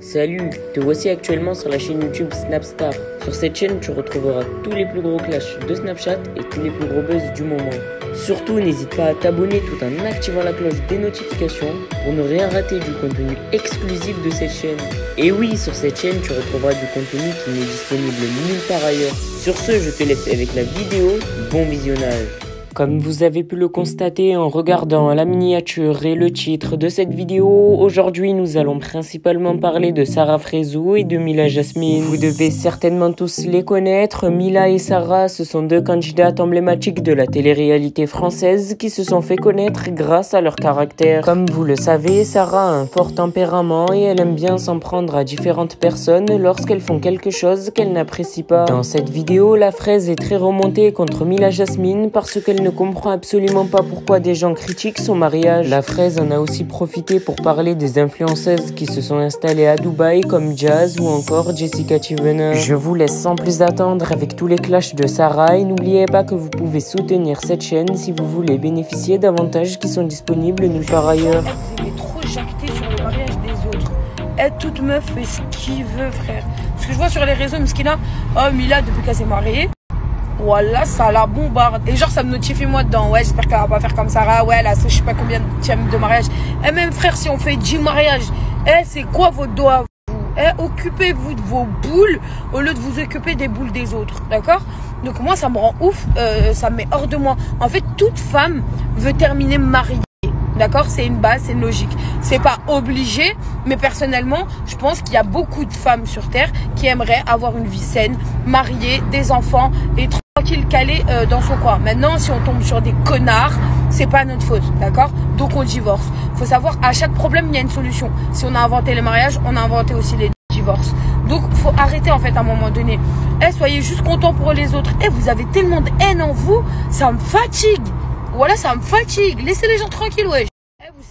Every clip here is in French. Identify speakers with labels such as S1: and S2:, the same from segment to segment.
S1: Salut, te voici actuellement sur la chaîne YouTube Snapstar. Sur cette chaîne, tu retrouveras tous les plus gros clashs de Snapchat et tous les plus gros buzz du moment. Surtout, n'hésite pas à t'abonner tout en activant la cloche des notifications pour ne rien rater du contenu exclusif de cette chaîne. Et oui, sur cette chaîne, tu retrouveras du contenu qui n'est disponible nulle part ailleurs. Sur ce, je te laisse avec la vidéo. Bon visionnage. Comme vous avez pu le constater en regardant la miniature et le titre de cette vidéo, aujourd'hui nous allons principalement parler de Sarah Frézou et de Mila Jasmine. Vous devez certainement tous les connaître. Mila et Sarah, ce sont deux candidates emblématiques de la télé-réalité française qui se sont fait connaître grâce à leur caractère. Comme vous le savez, Sarah a un fort tempérament et elle aime bien s'en prendre à différentes personnes lorsqu'elles font quelque chose qu'elle n'apprécie pas. Dans cette vidéo, la fraise est très remontée contre Mila Jasmine parce qu'elle ne comprend absolument pas pourquoi des gens critiquent son mariage. La fraise en a aussi profité pour parler des influenceuses qui se sont installées à Dubaï comme Jazz ou encore Jessica Tivenin. Je vous laisse sans plus attendre avec tous les clashs de Sarah et n'oubliez pas que vous pouvez soutenir cette chaîne si vous voulez bénéficier d'avantages qui sont disponibles nulle part ailleurs.
S2: Elle est trop jactée sur le mariage des autres. Elle, toute meuf, fait ce qu'il veut, frère. Parce que je vois sur les réseaux, Mskina, oh Mila, depuis qu'elle s'est mariée, voilà, ça la bombarde. Et genre, ça me notifie moi dedans. Ouais, j'espère qu'elle va pas faire comme Sarah. Ouais, là, je sais pas combien de mariages. Et même, frère, si on fait 10 mariages, c'est quoi votre doigt? Occupez-vous de vos boules au lieu de vous occuper des boules des autres. D'accord? Donc, moi, ça me rend ouf. Ça me met hors de moi. En fait, toute femme veut terminer mariée. D'accord, c'est une base, c'est une logique. C'est pas obligé, mais personnellement, je pense qu'il y a beaucoup de femmes sur Terre qui aimeraient avoir une vie saine, mariée, des enfants et tranquille, calée dans son coin. Maintenant, si on tombe sur des connards, c'est pas notre faute, d'accord? Donc on divorce. Faut savoir, à chaque problème, il y a une solution. Si on a inventé les mariages, on a inventé aussi les divorces. Donc faut arrêter en fait à un moment donné. Soyez juste contents pour les autres. Vous avez tellement de haine en vous, ça me fatigue. Voilà, ça me fatigue. Laissez les gens tranquilles, ouais.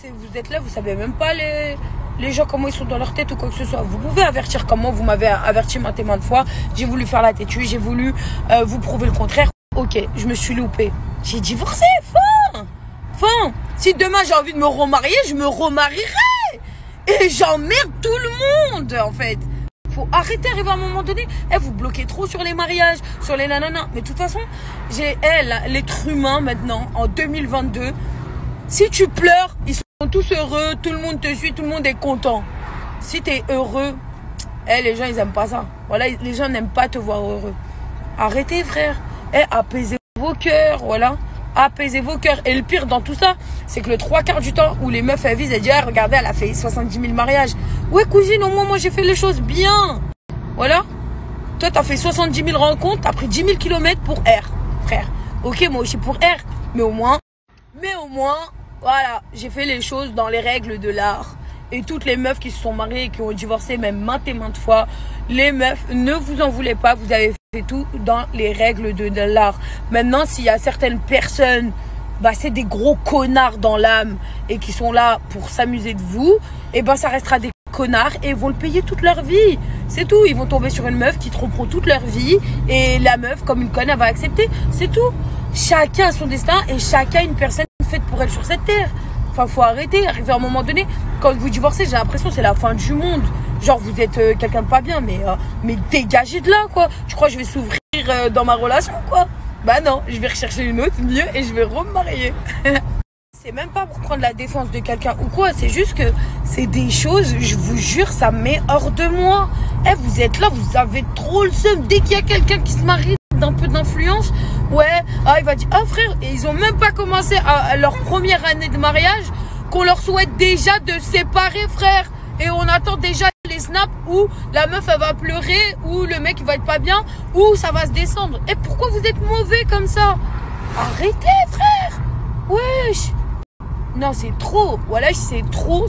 S2: Vous êtes là, vous savez même pas les gens comment ils sont dans leur tête ou quoi que ce soit. Vous pouvez avertir comme moi, vous m'avez averti maintes et maintes fois. J'ai voulu faire la têtue, j'ai voulu vous prouver le contraire. Ok, je me suis loupée. J'ai divorcé, fin. Si demain j'ai envie de me remarier, je me remarierai. Et j'emmerde tout le monde, en fait. Faut arrêter, arriver à un moment donné. Vous bloquez trop sur les mariages, sur les nananas. Mais de toute façon, l'être humain maintenant, en 2022, si tu pleures, ils sont tous heureux, tout le monde te suit, tout le monde est content. Si tu es heureux, les gens, ils aiment pas ça. Voilà, les gens n'aiment pas te voir heureux. Arrêtez, frère. Apaisez vos cœurs, voilà. Apaisez vos cœurs. Et le pire dans tout ça, c'est que le 3/4 du temps où les meufs, elles visent, elles disent, regardez, elle a fait 70 000 mariages. Ouais, cousine, au moins, moi, j'ai fait les choses bien. Voilà. Toi, t'as fait 70 000 rencontres, t'as pris 10 000 km pour R, frère. Ok, moi aussi pour R. Mais au moins, voilà, j'ai fait les choses dans les règles de l'art. Et toutes les meufs qui se sont mariées et qui ont divorcé même maintes et maintes fois, les meufs, ne vous en voulez pas, vous avez fait tout dans les règles de l'art. Maintenant, s'il y a certaines personnes, c'est des gros connards dans l'âme et qui sont là pour s'amuser de vous, ça restera des connards et ils vont le payer toute leur vie. C'est tout, ils vont tomber sur une meuf qui tromperont toute leur vie et la meuf, comme une conne, elle va accepter. C'est tout. Chacun a son destin et chacun a une personne faite pour elle sur cette terre. Enfin, faut arrêter. Arriver à un moment donné, quand vous divorcez, j'ai l'impression que c'est la fin du monde. Genre, vous êtes quelqu'un de pas bien, mais dégagez de là, quoi. Tu crois que je vais s'ouvrir dans ma relation, quoi? Non, je vais rechercher une autre mieux et je vais remarier. C'est même pas pour prendre la défense de quelqu'un ou quoi, c'est juste que c'est des choses, je vous jure, ça me met hors de moi. Vous êtes là, vous avez trop le seum. Dès qu'il y a quelqu'un qui se marie d'un peu d'influence, il va dire, frère, et ils ont même pas commencé à leur première année de mariage, qu'on leur souhaite déjà de séparer, frère. Et on attend déjà les snaps où la meuf, elle va pleurer, où le mec, il va être pas bien, où ça va se descendre. Et pourquoi vous êtes mauvais comme ça? Arrêtez, frère. Wesh. Non, c'est trop. Voilà, c'est trop.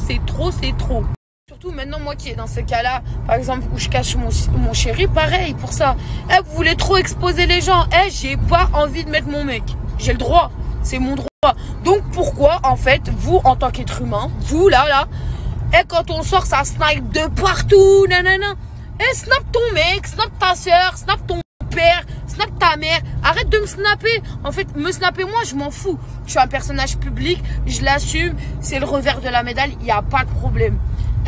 S2: Surtout maintenant, moi qui est dans ce cas-là, par exemple, où je cache mon chéri, pareil pour ça. Vous voulez trop exposer les gens. J'ai pas envie de mettre mon mec. J'ai le droit. C'est mon droit. Donc pourquoi, en fait, vous, en tant qu'être humain, vous, là, quand on sort, ça snipe de partout, nanana. Snap ton mec, snap ta soeur, snap ton père, snap ta mère. Arrête de me snapper. En fait, me snapper, moi, je m'en fous. Je suis un personnage public, je l'assume. C'est le revers de la médaille, il n'y a pas de problème.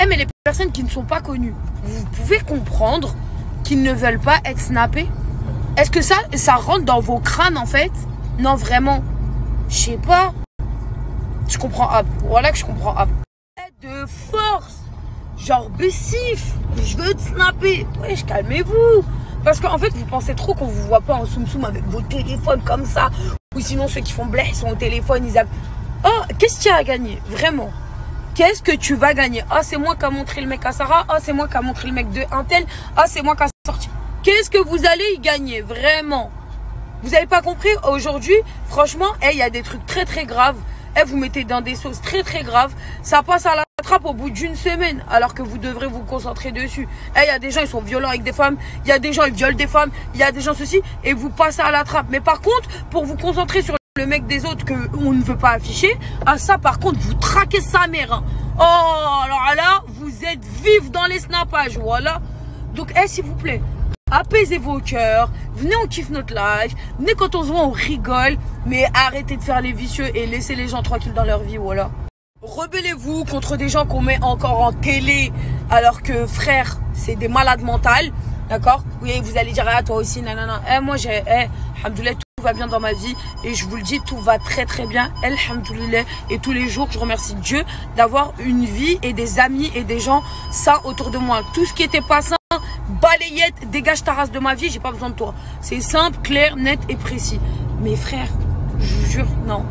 S2: Eh, mais les personnes qui ne sont pas connues, vous pouvez comprendre qu'ils ne veulent pas être snappés? Est-ce que ça rentre dans vos crânes en fait? Non, vraiment. Je sais pas. Je comprends pas. Voilà que je comprends pas. De force. Genre bessif. Je veux te snapper. Wesh, calmez-vous. Parce qu'en fait, vous pensez trop qu'on vous voit pas en soum-soum avec vos téléphones comme ça. Ou sinon, ceux qui font blé, ils sont au téléphone, ils appellent. Oh, qu'est-ce qu'il y a à gagner? Vraiment. Qu'est-ce que tu vas gagner? Ah, c'est moi qui a montré le mec à Sarah. Ah, c'est moi qui a montré le mec de Intel. Ah, c'est moi qui a sorti. Qu'est-ce que vous allez y gagner? Vraiment. Vous n'avez pas compris? Aujourd'hui, franchement, il y a des trucs très très graves. Vous mettez dans des sauces très très graves. Ça passe à la trappe au bout d'une semaine. Alors que vous devrez vous concentrer dessus. Il y a des gens, ils sont violents avec des femmes. Il y a des gens, ils violent des femmes. Il y a des gens ceci. Et vous passez à la trappe. Mais par contre, pour vous concentrer sur le mec des autres qu'on ne veut pas afficher, à ça par contre, vous traquez sa mère. Hein. Oh, alors là, vous êtes vif dans les snappages. Voilà. Donc, s'il vous plaît. Apaisez vos cœurs, venez on kiffe notre live, venez quand on se voit on rigole, mais arrêtez de faire les vicieux et laissez les gens tranquilles dans leur vie, voilà. Rebellez-vous contre des gens qu'on met encore en télé alors que frère, c'est des malades mentales, d'accord? Oui, vous allez dire, ah toi aussi, nanana. Moi alhamdoulilah, tout va bien dans ma vie et je vous le dis, tout va très très bien, alhamdoulilah. Et tous les jours, je remercie Dieu d'avoir une vie et des amis et des gens sains autour de moi. Tout ce qui était pas sain, balayette, dégage ta race de ma vie, j'ai pas besoin de toi. C'est simple, clair, net et précis. Mais frère, je vous jure, non.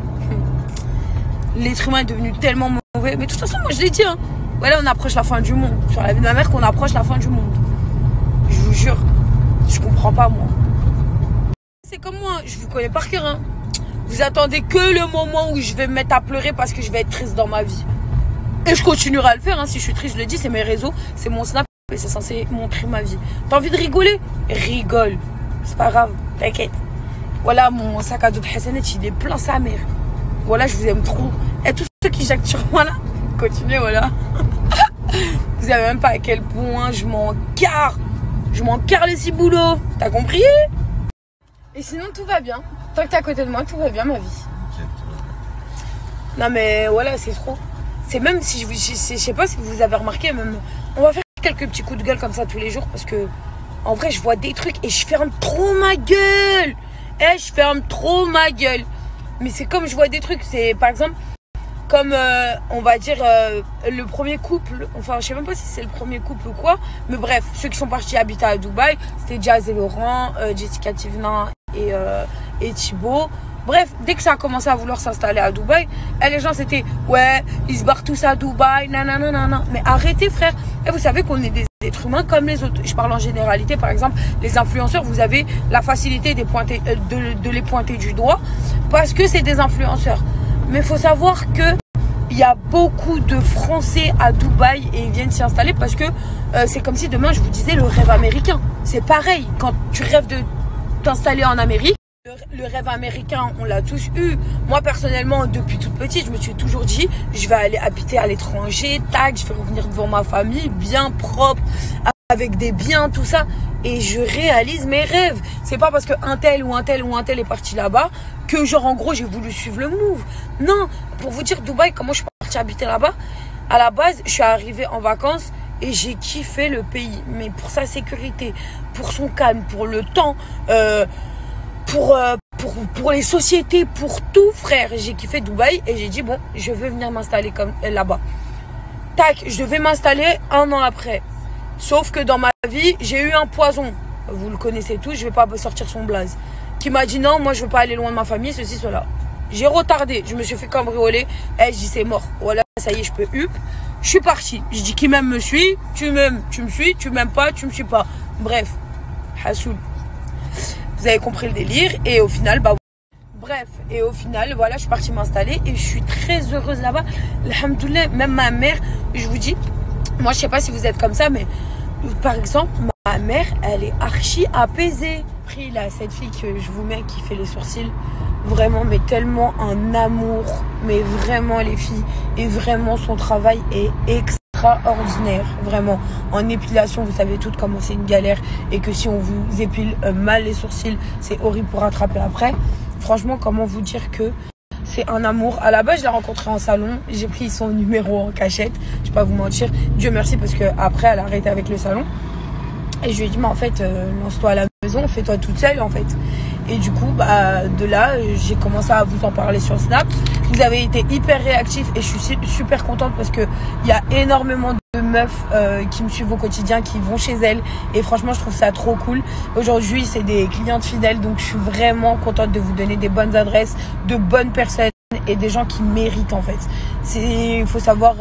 S2: L'être humain est devenu tellement mauvais. Mais de toute façon, moi je l'ai dit, hein. Voilà, on approche la fin du monde. Sur la vie de ma mère qu'on approche la fin du monde. Je vous jure, je comprends pas moi. C'est comme moi, je vous connais par cœur, hein. Vous attendez que le moment où je vais me mettre à pleurer parce que je vais être triste dans ma vie. Et je continuerai à le faire, hein. Si je suis triste, je le dis, c'est mes réseaux, c'est mon snap. Mais c'est censé montrer ma vie. T'as envie de rigoler? Rigole. C'est pas grave, t'inquiète. Voilà, mon sac à dos de Hassanet, il est plein sa mère. Voilà, je vous aime trop. Et tous ceux qui jactent sur moi là, continuez, voilà. Vous savez même pas à quel point je m'en carre. Je m'en carre les ciboulots. T'as compris? Et sinon, tout va bien. Tant que t'es à côté de moi, tout va bien, ma vie. Non, mais voilà, c'est trop. C'est même si je sais pas si vous avez remarqué, même. On va faire quelques petits coups de gueule comme ça tous les jours parce que en vrai je vois des trucs et je ferme trop ma gueule. Je ferme trop ma gueule. Mais c'est comme je vois des trucs, c'est par exemple comme on va dire le premier couple, enfin je sais même pas si c'est le premier couple ou quoi, mais bref, ceux qui sont partis habiter à Dubaï, c'était Jazz et Laurent, Jessica Tivna et Thibaut. Bref, dès que ça a commencé à vouloir s'installer à Dubaï, les gens c'était ouais, ils se barrent tous à Dubaï, nanana. Mais arrêtez frère. Et vous savez qu'on est des êtres humains comme les autres. Je parle en généralité, par exemple, les influenceurs, vous avez la facilité de les pointer du doigt parce que c'est des influenceurs. Mais il faut savoir que il y a beaucoup de Français à Dubaï et ils viennent s'y installer parce que c'est comme si demain je vous disais le rêve américain. C'est pareil, quand tu rêves de t'installer en Amérique, le rêve américain, on l'a tous eu. Moi, personnellement, depuis toute petite, je me suis toujours dit, je vais aller habiter à l'étranger, tac, je vais revenir devant ma famille, bien propre, avec des biens, tout ça. Et je réalise mes rêves. C'est pas parce qu'un tel ou un tel ou un tel est parti là-bas que, genre, en gros, j'ai voulu suivre le move. Non, pour vous dire, Dubaï, comment je suis partie habiter là-bas, à la base, je suis arrivée en vacances et j'ai kiffé le pays. Mais pour sa sécurité, pour son calme, pour le temps, pour les sociétés, pour tout, frère. J'ai kiffé Dubaï et j'ai dit, bon, je veux venir m'installer comme là-bas. Tac, je devais m'installer 1 an après. Sauf que dans ma vie, j'ai eu un poison. Vous le connaissez tous, je vais pas sortir son blaze. Qui m'a dit, non, moi, je veux pas aller loin de ma famille, ceci, cela. J'ai retardé, je me suis fait cambrioler. Je dis, c'est mort. Voilà, ça y est, je peux up. Je suis partie. Je dis, qui m'aime me suit. Tu m'aimes, tu me suis. Tu m'aimes pas, tu me suis pas. Bref, Hassoul. Vous avez compris le délire et au final, bah bref, et au final, voilà, je suis partie m'installer et je suis très heureuse là-bas. Alhamdoulilah, même ma mère, je vous dis, moi je sais pas si vous êtes comme ça, mais par exemple, ma mère, elle est archi apaisée. Pris là, cette fille que je vous mets qui fait les sourcils, vraiment, mais tellement un amour, mais vraiment les filles, et vraiment son travail est extraordinaire, vraiment. En épilation, vous savez toutes comment c'est une galère et que si on vous épile mal les sourcils, c'est horrible pour rattraper après. Franchement, comment vous dire que c'est un amour. À la base, je l'ai rencontrée en salon. J'ai pris son numéro en cachette. Je vais pas vous mentir. Dieu merci parce que après, elle a arrêté avec le salon. Et je lui ai dit, mais en fait, lance-toi à la maison, fais-toi toute seule, en fait. Et du coup, de là, j'ai commencé à vous en parler sur Snap. Vous avez été hyper réactifs et je suis super contente parce que il y a énormément de meufs qui me suivent au quotidien, qui vont chez elles. Et franchement, je trouve ça trop cool. Aujourd'hui, c'est des clientes fidèles, donc je suis vraiment contente de vous donner des bonnes adresses, de bonnes personnes et des gens qui méritent, en fait. Il faut savoir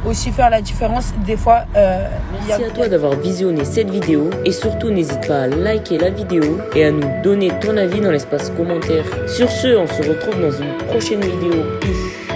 S2: aussi faire la différence. Des fois,
S1: merci à toi d'avoir visionné cette vidéo et surtout n'hésite pas à liker la vidéo et à nous donner ton avis dans l'espace commentaire. Sur ce, on se retrouve dans une prochaine vidéo. Peace.